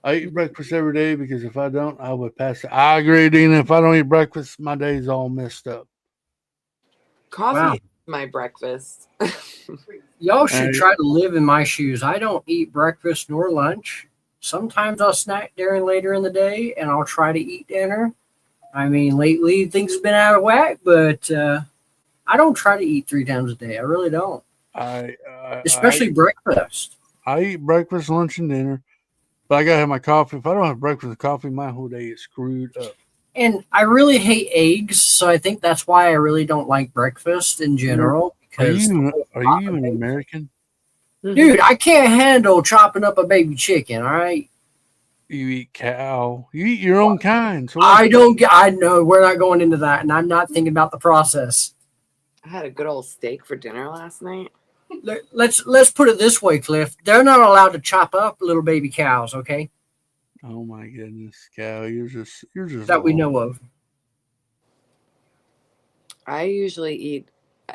I eat breakfast every day because if I don't, I would pass it. I agree, Dina. If I don't eat breakfast, my day's all messed up. Coffee is my breakfast. Y'all should try to live in my shoes. I don't eat breakfast nor lunch. Sometimes I'll snack during later in the day, and I'll try to eat dinner. I mean, lately things have been out of whack, but I don't try to eat 3 times a day. I really don't. Especially breakfast. I eat breakfast, lunch, and dinner. But I gotta have my coffee. If I don't have breakfast and coffee, my whole day is screwed up. And I really hate eggs, so I think that's why I really don't like breakfast in general. Because are you even American? Dude, I can't handle chopping up a baby chicken. All right. You eat cow. You eat your own kind. So I know we're not going into that, and I'm not thinking about the process. I had a good old steak for dinner last night. Let's put it this way, Cliff. They're not allowed to chop up little baby cows, okay? Oh my goodness, cow! You're just that we know of. I usually eat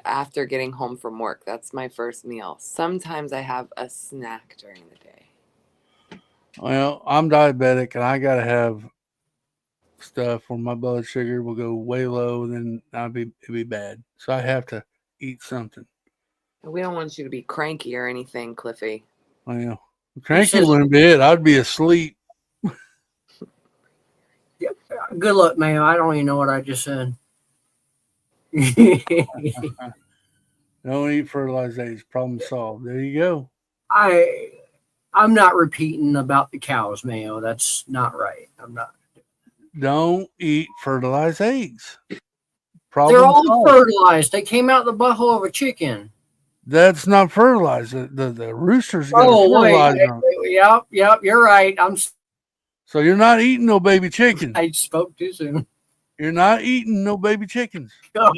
after getting home from work. That's my first meal. Sometimes I have a snack during the day. Well, I'm diabetic, and I gotta have stuff where my blood sugar will go way low, then it'd be bad. So I have to eat something. We don't want you to be cranky or anything, Cliffy. Well, cranky wouldn't be it. I'd be asleep. Yeah, good luck, man. I don't even know what I just said. Don't eat fertilized eggs. Problem solved. There you go. I'm not repeating about the cows, Mayo. That's not right. I'm not. don't eat fertilized eggs. They're Problem all solved. fertilized. They came out the butthole of a chicken. That's not fertilized. The roosters got Oh, fertilized. Yep. You're right. So you're not eating no baby chickens. I spoke too soon. You're not eating no baby chickens. God.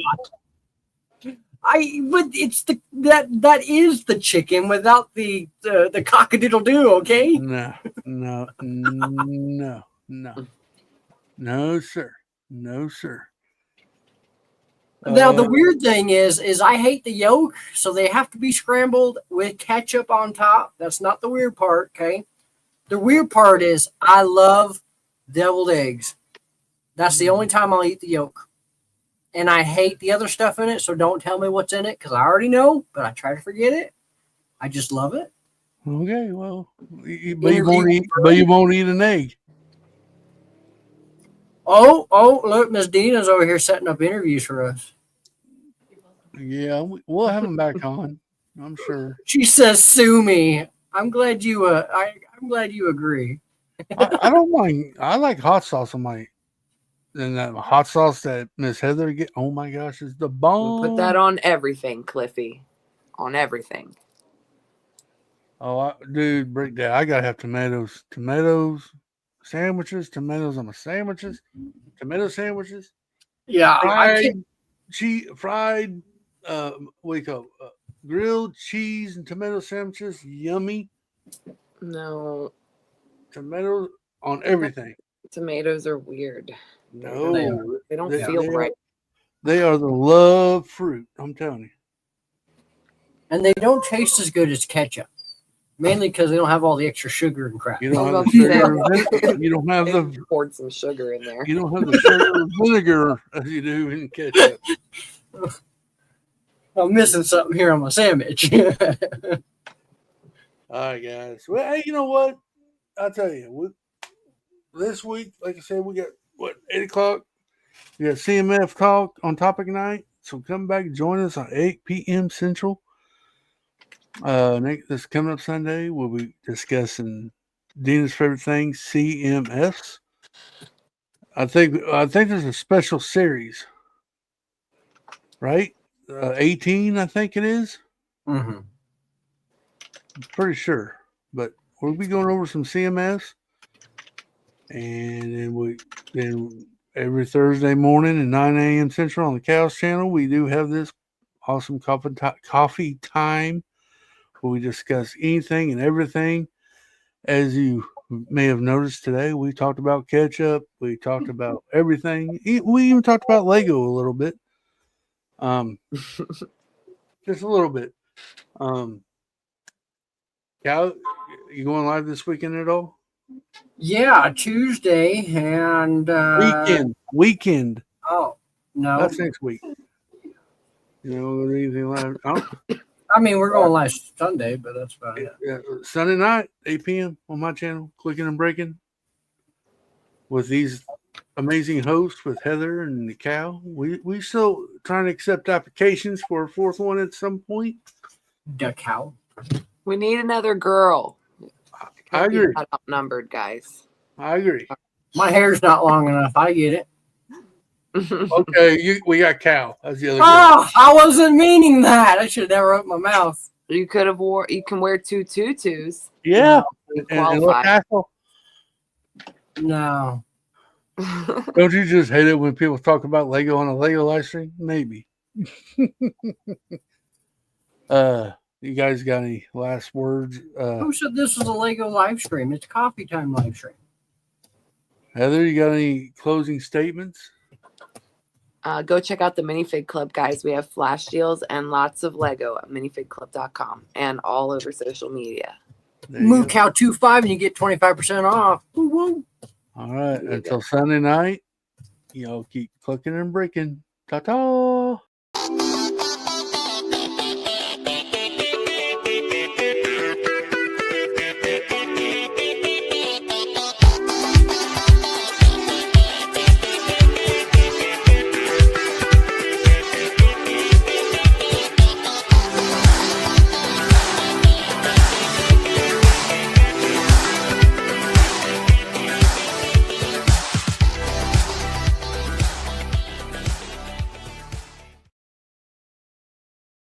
But it's that is the chicken without the cock-a-doodle doo. Okay. No, sir. No, sir. Now the weird thing is I hate the yolk, so they have to be scrambled with ketchup on top. That's not the weird part, okay? The weird part is I love deviled eggs. That's the only time I'll eat the yolk. And I hate the other stuff in it, so don't tell me what's in it because I already know, but I try to forget it. I just love it. Okay, well, but you won't eat an egg. Oh, look, Miss Dina's over here setting up interviews for us. Yeah, we'll have them back on. I'm sure. She says, "Sue me." I'm glad you. I'm glad you agree. I don't mind. I like hot sauce on my. And that hot sauce that Miss Heather get. Oh my gosh, it's the bomb. Put that on everything, Cliffy. On everything. Oh, dude, break that. I gotta have tomatoes. Tomatoes, sandwiches. Tomatoes on my sandwiches. Tomato sandwiches. Yeah, fried. What do you call grilled cheese and tomato sandwiches? Yummy. No. Tomatoes on everything. Tomatoes are weird. No, they don't feel right. They are the love fruit. I'm telling you. And they don't taste as good as ketchup, mainly because they don't have all the extra sugar and crap. You don't have the sugar. You don't have the poured some sugar in there. You don't have the sugar and vinegar as you do in ketchup. I'm missing something here on my sandwich. All right, guys. Well, hey, you know what? I'll tell you. This week, like I said, we got 8 o'clock. We got CMF talk on topic night. So come back and join us at 8 p.m. Central. This coming up Sunday, we'll be discussing Dina's favorite thing, CMFs. I think there's a special series, right? 18, I think it is. Mm-hmm. Pretty sure, but we'll be going over some CMS, and then every Thursday morning at 9 a.m. Central on the Cows channel, we do have this awesome coffee time where we discuss anything and everything. As you may have noticed today, we talked about ketchup, we talked about everything. We even talked about Lego a little bit, just a little bit. Cal, you going live this weekend at all? Yeah, Tuesday and weekend. Oh no, that's next week. You know, anything live? I mean, we're going live Sunday, but that's about it. Yeah, Sunday night, 8 p.m. on my channel, Clicking and Breaking, with these amazing hosts with Heather and the Cow. We still trying to accept applications for a fourth one at some point. The Cow. We need another girl. I agree. Not outnumbered, guys. I agree. My hair's not long enough. I get it. Okay, we got Cow. That's the other. Oh, I wasn't meaning that. I should have never opened my mouth. You could have You can wear 2 tutus. Yeah. And no. Don't you just hate it when people talk about Lego on a Lego live stream? Maybe. You guys got any last words? Who said this was a Lego live stream? It's coffee time live stream. Heather, you got any closing statements? Go check out the Minifig Club, guys. We have flash deals and lots of Lego at minifigclub.com and all over social media. Move Cow 25 and you get 25% off. Woo-woo. All right. Until Sunday night, y'all keep clicking and breaking. Ta-ta.